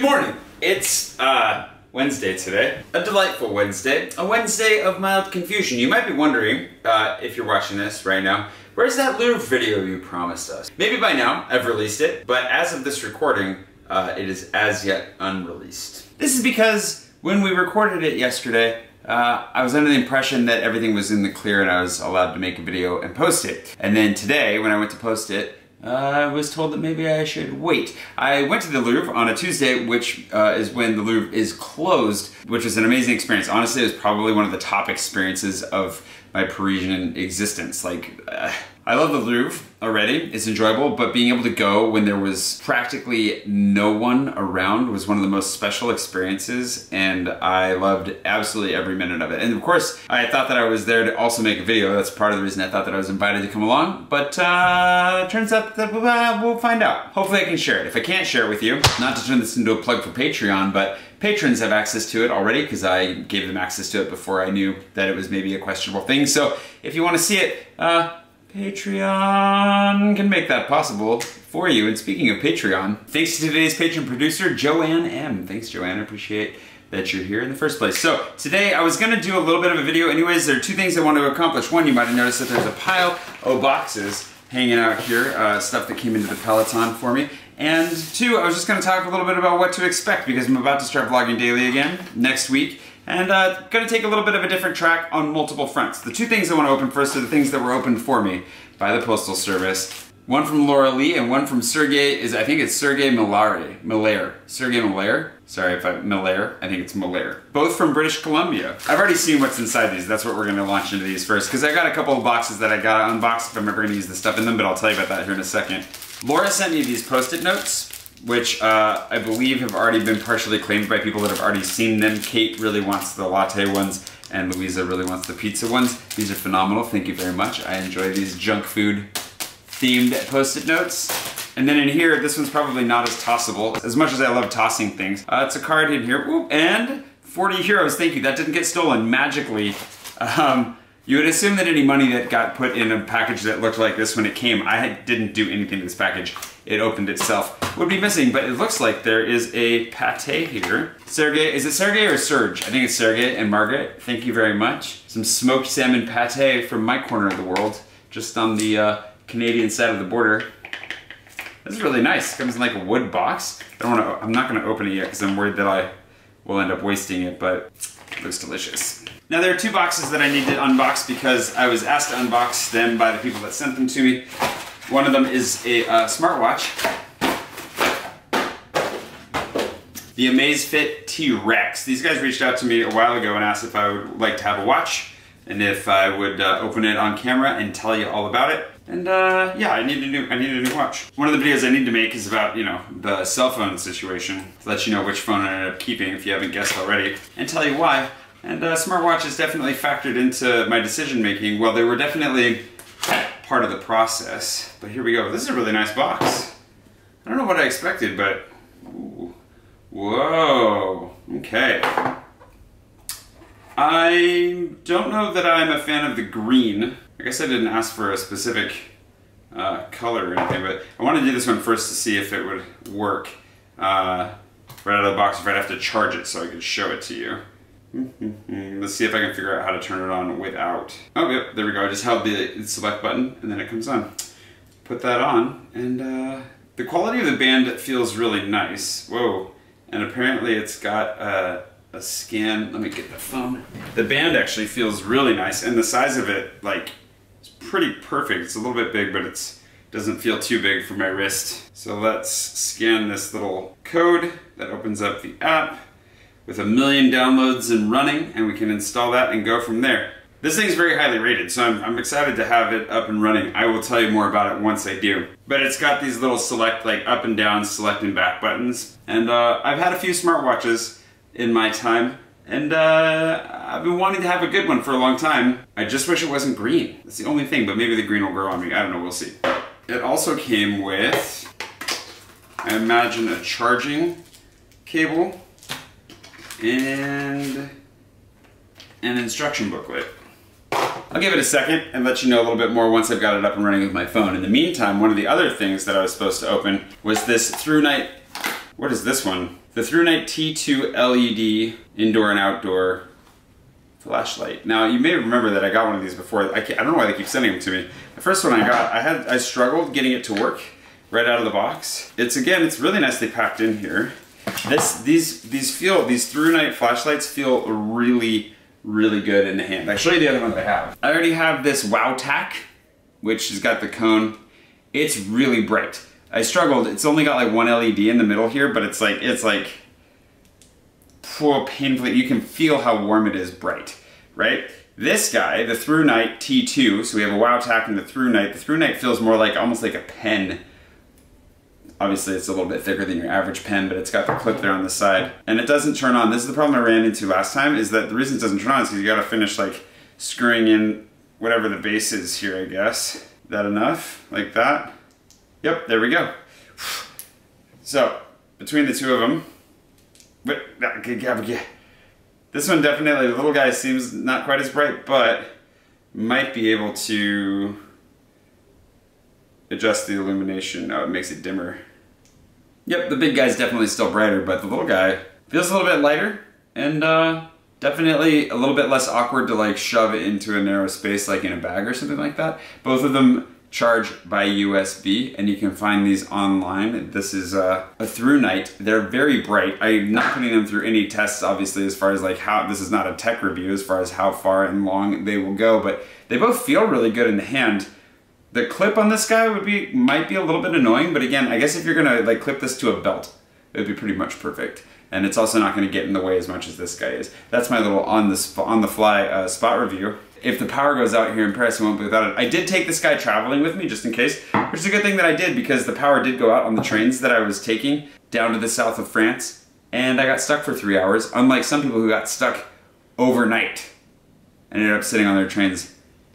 morning. It's Wednesday today. A delightful Wednesday. A Wednesday of mild confusion. You might be wondering, if you're watching this right now, where's that Louvre video you promised us? Maybe by now I've released it, but as of this recording, it is as yet unreleased. This is because when we recorded it yesterday, I was under the impression that everything was in the clear and I was allowed to make a video and post it. And then today, when I went to post it, I was told that maybe I should wait. I went to the Louvre on a Tuesday, which is when the Louvre is closed, which was an amazing experience. Honestly, it was probably one of the top experiences of my Parisian existence. I love the Louvre already, it's enjoyable, but being able to go when there was practically no one around was one of the most special experiences, and I loved absolutely every minute of it. And of course, I thought that I was there to also make a video. That's part of the reason I thought that I was invited to come along, but turns out that we'll find out. Hopefully I can share it. If I can't share it with you, not to turn this into a plug for Patreon, but patrons have access to it already because I gave them access to it before I knew that it was maybe a questionable thing. So if you want to see it, Patreon can make that possible for you. And speaking of Patreon, thanks to today's Patreon producer, Joanne M. Thanks, Joanne. I appreciate that you're here in the first place. So today I was gonna do a little bit of a video. Anyways, there are two things I want to accomplish. One, you might have noticed that there's a pile of boxes hanging out here, stuff that came into the Peloton for me. And two, I was just gonna talk a little bit about what to expect because I'm about to start vlogging daily again next week. And gonna take a little bit of a different track on multiple fronts. The two things I want to open first are the things that were opened for me by the Postal Service. One from Laura Lee and one from Sergey, I think it's Sergey Miller. Sergey Miller? Sorry if Miller, I think it's Miller. Both from British Columbia. I've already seen what's inside these. That's what we're gonna launch into these first, because I got a couple of boxes that I gotta unbox if I'm ever gonna use the stuff in them, but I'll tell you about that here in a second. Laura sent me these Post-it notes, which I believe have already been partially claimed by people that have already seen them. Kate really wants the latte ones, and Louisa really wants the pizza ones. These are phenomenal, thank you very much. I enjoy these junk food themed Post-it notes. And then in here, this one's probably not as tossable, as much as I love tossing things. It's a card in here, ooh, and 40 euros, thank you. That didn't get stolen magically. You would assume that any money that got put in a package that looked like this when it came, I didn't do anything to this package, it opened itself, would be missing, but it looks like there is a pate here. Sergey, is it Sergey or Serge? I think it's Sergey and Margaret, thank you very much. Some smoked salmon pate from my corner of the world, just on the Canadian side of the border. This is really nice, it comes in like a wood box. I'm not gonna open it yet because I'm worried that I will end up wasting it, but it looks delicious. Now there are two boxes that I need to unbox because I was asked to unbox them by the people that sent them to me. One of them is a smartwatch. The Amazfit T-Rex. These guys reached out to me a while ago and asked if I would like to have a watch and if I would open it on camera and tell you all about it. And yeah, I need a new watch. One of the videos I need to make is about, you know, the cell phone situation, to let you know which phone I ended up keeping if you haven't guessed already, and tell you why. And smartwatches definitely factored into my decision making. Well, they were definitely part of the process. But here we go. This is a really nice box. I don't know what I expected, but ooh. Whoa, okay. I don't know that I'm a fan of the green. I guess I didn't ask for a specific color or anything, but I want to do this one first to see if it would work right out of the box, if I'd have to charge it so I could show it to you. Let's see if I can figure out how to turn it on without. Oh, yep, there we go. I just held the select button and then it comes on. Put that on, and the quality of the band feels really nice. Whoa, and apparently it's got a scan. Let me get the phone. The band actually feels really nice, and the size of it, like, is pretty perfect. It's a little bit big, but it doesn't feel too big for my wrist. So let's scan this little code that opens up the app with 1 million downloads and running, and we can install that and go from there. This thing's very highly rated, so I'm excited to have it up and running. I will tell you more about it once I do. But it's got these little select, like up and down, select and back buttons. And I've had a few smartwatches in my time, and I've been wanting to have a good one for a long time. I just wish it wasn't green. That's the only thing, but maybe the green will grow on me. I don't know, we'll see. It also came with, I imagine, a charging cable and an instruction booklet. I'll give it a second and let you know a little bit more once I've got it up and running with my phone. In the meantime, one of the other things that I was supposed to open was this ThruNite, what is this one? the Through Night T2 LED indoor and outdoor flashlight. Now you may remember that I got one of these before. I don't know why they keep sending them to me. The first one I got, I struggled getting it to work right out of the box. It's really nicely packed in here. These Through Night flashlights feel really, really good in the hand. I'll show you the other one that I have. I already have this Wow Tack, which has got the cone. It's really bright. I struggled. It's only got like one LED in the middle here, but it's like painfully, you can feel how warm it is bright, right? This guy, the Through Night T2, so we have a Wow Tack and the Through Night. The Through Night feels more like, almost like a pen. Obviously it's a little bit thicker than your average pen, but it's got the clip there on the side. And it doesn't turn on. This is the problem I ran into last time, is that the reason it doesn't turn on is because you gotta finish like screwing in whatever the base is here, I guess. That enough? Like that? Yep, there we go. So, between the two of them, this one definitely, the little guy seems not quite as bright, but might be able to adjust the illumination. Oh, it makes it dimmer. Yep, the big guy's definitely still brighter, but the little guy feels a little bit lighter and definitely a little bit less awkward to like shove it into a narrow space like in a bag or something like that. Both of them charge by USB, and you can find these online. This is a Through Night. They're very bright. I'm not putting them through any tests, obviously, as far as like how, this is not a tech review as far as how far and long they will go, but they both feel really good in the hand. The clip on this guy might be a little bit annoying, but again, I guess if you're gonna like clip this to a belt, it would be pretty much perfect. And it's also not gonna get in the way as much as this guy is. That's my little on the fly spot review. If the power goes out here in Paris, I won't be without it. I did take this guy traveling with me just in case, which is a good thing that I did because the power did go out on the trains that I was taking down to the south of France, and I got stuck for 3 hours, unlike some people who got stuck overnight and ended up sitting on their trains,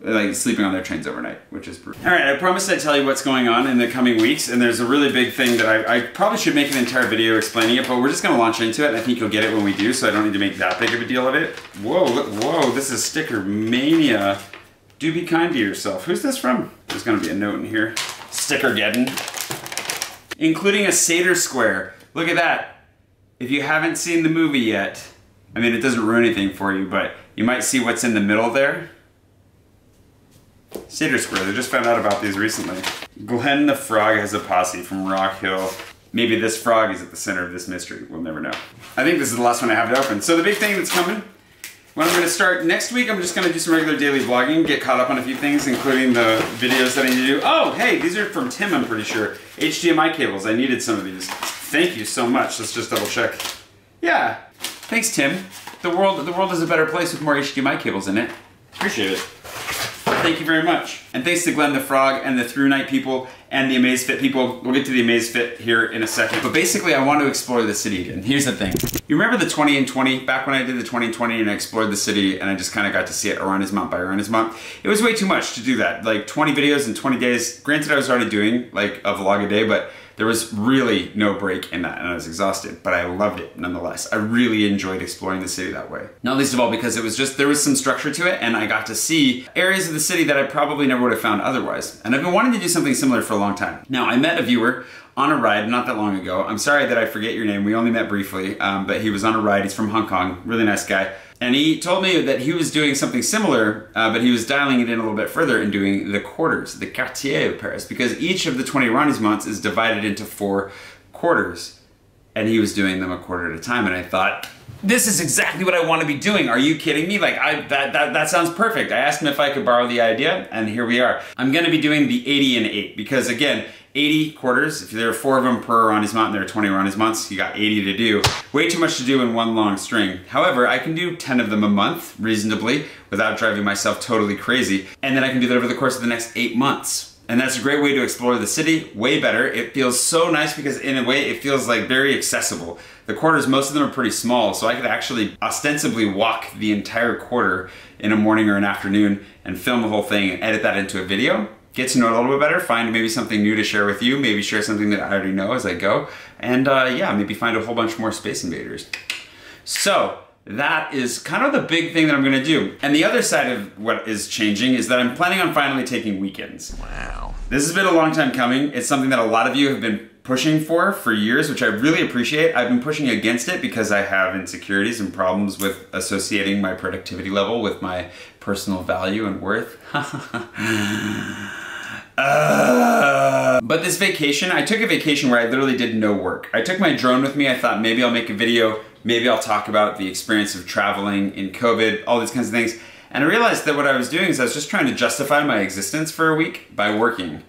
like sleeping on their trains overnight, which is brutal. All right, I promised I'd tell you what's going on in the coming weeks, and there's a really big thing that I probably should make an entire video explaining it, but we're just gonna launch into it, and I think you'll get it when we do, so I don't need to make that big of a deal of it. Whoa, whoa, this is sticker Mania. Do be kind to yourself. Who's this from? There's gonna be a note in here. Stickergeddon. Including a Seder square. Look at that. If you haven't seen the movie yet, I mean, it doesn't ruin anything for you, but you might see what's in the middle there. Seder Square, I just found out about these recently. Glenn the Frog has a posse from Rock Hill. Maybe this frog is at the center of this mystery. We'll never know. I think this is the last one I have to open. So the big thing that's coming, when I'm gonna start next week, I'm just gonna do some regular daily vlogging, get caught up on a few things, including the videos that I need to do. Oh, hey, these are from Tim, I'm pretty sure. HDMI cables, I needed some of these. Thank you so much, let's just double check. Yeah, thanks Tim. The world is a better place with more HDMI cables in it. Appreciate it. Thank you very much. And thanks to Glenn the Frog and the Through Night people and the Amazfit people. We'll get to the Amazfit here in a second. But basically I want to explore the city again. Here's the thing. You remember the 20 and 20? Back when I did the 20 and 20 and I explored the city and I just kind of got to see it arrondissement by arrondissement. It was way too much to do that. Like 20 videos in 20 days. Granted I was already doing like a vlog a day, but there was really no break in that and I was exhausted, but I loved it nonetheless. I really enjoyed exploring the city that way. Not least of all because it was just, there was some structure to it and I got to see areas of the city that I probably never would have found otherwise. And I've been wanting to do something similar for a long time. Now, I met a viewer on a ride not that long ago. I'm sorry that I forget your name. We only met briefly, but he was on a ride. He's from Hong Kong, really nice guy. And he told me that he was doing something similar, but he was dialing it in a little bit further and doing the quarters, the quartier of Paris, because each of the 20 arrondissements is divided into 4 quarters. And he was doing them a quarter at a time, and I thought, this is exactly what I want to be doing. Are you kidding me? Like, that sounds perfect. I asked him if I could borrow the idea, and here we are. I'm gonna be doing the 80 and 8, because again, 80 quarters, if there are 4 of them per arrondissement and there are 20 arrondissements, you got 80 to do. Way too much to do in one long string. However, I can do 10 of them a month, reasonably, without driving myself totally crazy. And then I can do that over the course of the next 8 months. And that's a great way to explore the city, way better. It feels so nice because in a way it feels like very accessible. The quarters, most of them are pretty small, so I could actually ostensibly walk the entire quarter in a morning or an afternoon and film the whole thing and edit that into a video. Get to know it a little bit better, find maybe something new to share with you, maybe share something that I already know as I go, and yeah, maybe find a whole bunch more Space Invaders. So, that is kind of the big thing that I'm gonna do. And the other side of what is changing is that I'm planning on finally taking weekends. Wow. This has been a long time coming. It's something that a lot of you have been pushing for years, which I really appreciate. I've been pushing against it because I have insecurities and problems with associating my productivity level with my personal value and worth. But this vacation, I took a vacation where I literally did no work. I took my drone with me. I thought maybe I'll make a video, maybe I'll talk about the experience of traveling in COVID, all these kinds of things. And I realized that what I was doing is I was just trying to justify my existence for a week by working.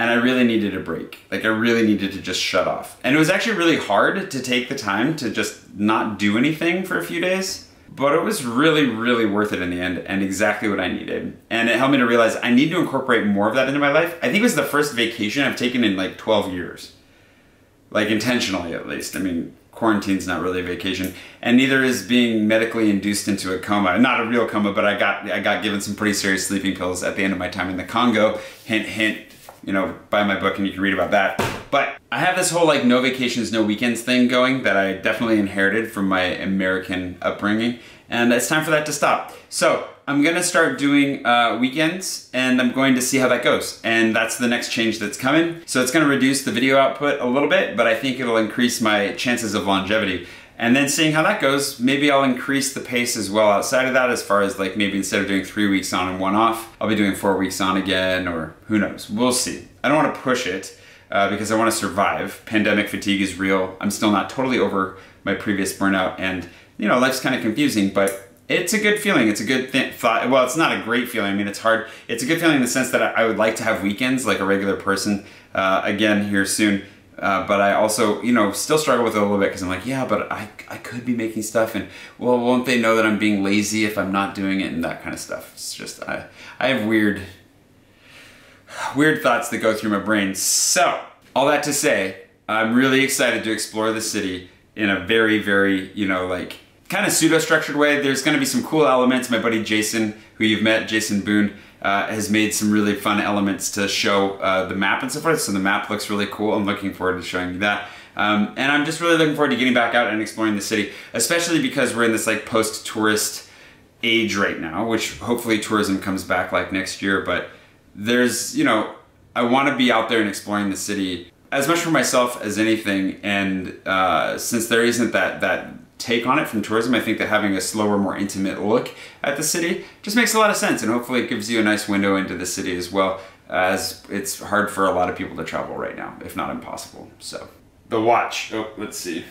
And I really needed a break. Like, I really needed to just shut off. And it was actually really hard to take the time to just not do anything for a few days. But it was really, really worth it in the end, and exactly what I needed. And it helped me to realize I need to incorporate more of that into my life. I think it was the first vacation I've taken in like 12 years. Like, intentionally at least. I mean, quarantine's not really a vacation. And neither is being medically induced into a coma. Not a real coma, but I got given some pretty serious sleeping pills at the end of my time in the Congo. Hint, hint. You know, buy my book and you can read about that. But I have this whole like no vacations, no weekends thing going that I definitely inherited from my American upbringing. And it's time for that to stop. So I'm gonna start doing weekends and I'm going to see how that goes. And that's the next change that's coming. So it's gonna reduce the video output a little bit, but I think it'll increase my chances of longevity. And then seeing how that goes, maybe I'll increase the pace as well outside of that, as far as like maybe instead of doing 3 weeks on and 1 off, I'll be doing 4 weeks on again, or who knows, we'll see. I don't wanna push it because I wanna survive. Pandemic fatigue is real. I'm still not totally over my previous burnout, and you know, life's kind of confusing, but it's a good feeling. It's a good thought. Well, it's not a great feeling. I mean, it's hard. It's a good feeling in the sense that I would like to have weekends like a regular person again here soon. But I also, you know, still struggle with it a little bit because I'm like, yeah, but I could be making stuff, and well, won't they know that I'm being lazy if I'm not doing it, and that kind of stuff. It's just, I have weird thoughts that go through my brain. So, all that to say, I'm really excited to explore the city in a very, very, you know, like, kind of pseudo-structured way. There's gonna be some cool elements. My buddy Jason, who you've met, Jason Boone, has made some really fun elements to show the map and so forth. So the map looks really cool. I'm looking forward to showing you that. And I'm just really looking forward to getting back out and exploring the city, especially because we're in this like post-tourist age right now, which hopefully tourism comes back like next year. But there's, you know, I want to be out there and exploring the city as much for myself as anything. And since there isn't that take on it from tourism, I think that having a slower, more intimate look at the city just makes a lot of sense, and hopefully it gives you a nice window into the city as well, as it's hard for a lot of people to travel right now, if not impossible. So, the watch, oh, let's see.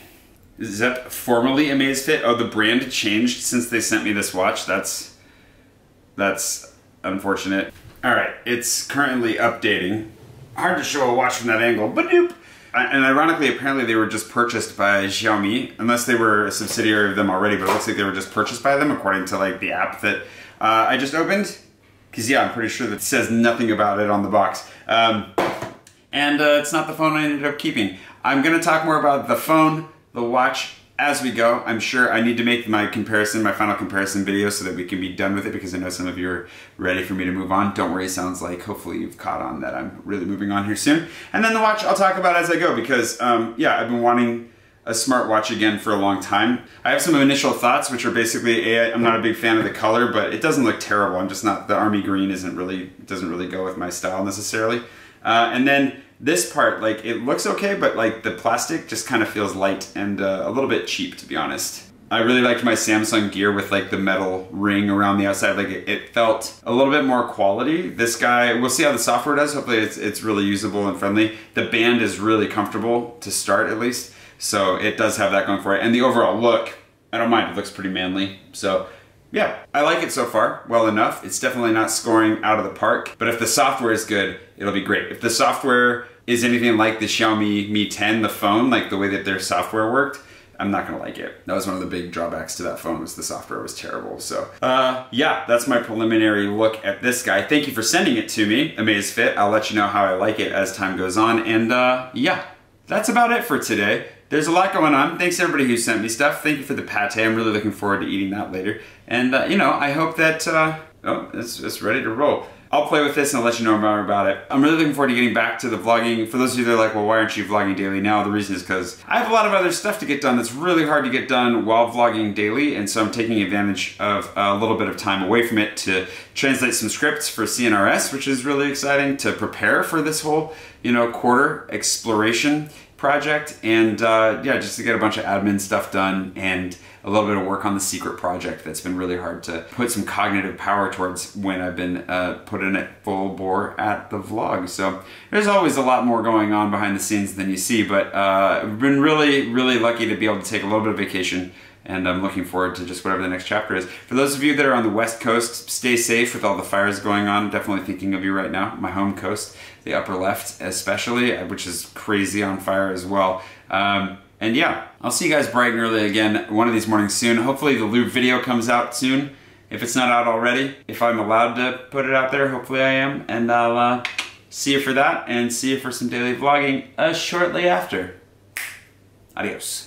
Is that formally Amazfit? Oh, the brand changed since they sent me this watch. That's unfortunate. All right, it's currently updating. Hard to show a watch from that angle, but nope. And ironically, apparently they were just purchased by Xiaomi, unless they were a subsidiary of them already, but it looks like they were just purchased by them according to like the app that I just opened. Because yeah, I'm pretty sure that it says nothing about it on the box. It's not the phone I ended up keeping. I'm gonna talk more about the phone, the watch, as we go. I'm sure I need to make my final comparison video so that we can be done with it, because I know some of you are ready for me to move on. Don't worry, sounds like hopefully you've caught on that I'm really moving on here soon. And then the watch I'll talk about as I go, because yeah, I've been wanting a smartwatch again for a long time. I have some initial thoughts, which are basically, I'm not a big fan of the color, but it doesn't look terrible. I'm just not, the army green doesn't really go with my style necessarily. And then this part, like, it looks okay, but like the plastic just kind of feels light and a little bit cheap, to be honest. I really liked my Samsung Gear with like the metal ring around the outside. Like it felt a little bit more quality. This guy, we'll see how the software does. Hopefully it's really usable and friendly. The band is really comfortable to start, at least. So it does have that going for it. And the overall look, I don't mind. It looks pretty manly. So yeah, I like it so far, well enough. It's definitely not scoring out of the park, but if the software is good, it'll be great. If the software is anything like the Xiaomi Mi 10, the phone, like the way that their software worked, I'm not gonna like it. That was one of the big drawbacks to that phone, was the software was terrible. So yeah, that's my preliminary look at this guy. Thank you for sending it to me, Amazfit. I'll let you know how I like it as time goes on. And yeah, that's about it for today. There's a lot going on. Thanks everybody who sent me stuff. Thank you for the pate. I'm really looking forward to eating that later. And you know, I hope that, oh, it's ready to roll. I'll play with this and I'll let you know more about it. I'm really looking forward to getting back to the vlogging. For those of you that are like, well, why aren't you vlogging daily now? The reason is because I have a lot of other stuff to get done that's really hard to get done while vlogging daily, and so I'm taking advantage of a little bit of time away from it to translate some scripts for CNRS, which is really exciting, to prepare for this whole, quarter exploration project, and yeah, just to get a bunch of admin stuff done and a little bit of work on the secret project that's been really hard to put some cognitive power towards when I've been putting it full bore at the vlog. So there's always a lot more going on behind the scenes than you see, but I've been really, really lucky to be able to take a little bit of vacation, and I'm looking forward to just whatever the next chapter is. For those of you that are on the West Coast, stay safe with all the fires going on. I'm definitely thinking of you right now. My home coast, the upper left especially, which is crazy on fire as well. And yeah, I'll see you guys bright and early again one of these mornings soon. Hopefully the lube video comes out soon, if it's not out already. If I'm allowed to put it out there, hopefully I am. And I'll see you for that, and see you for some daily vlogging shortly after. Adios.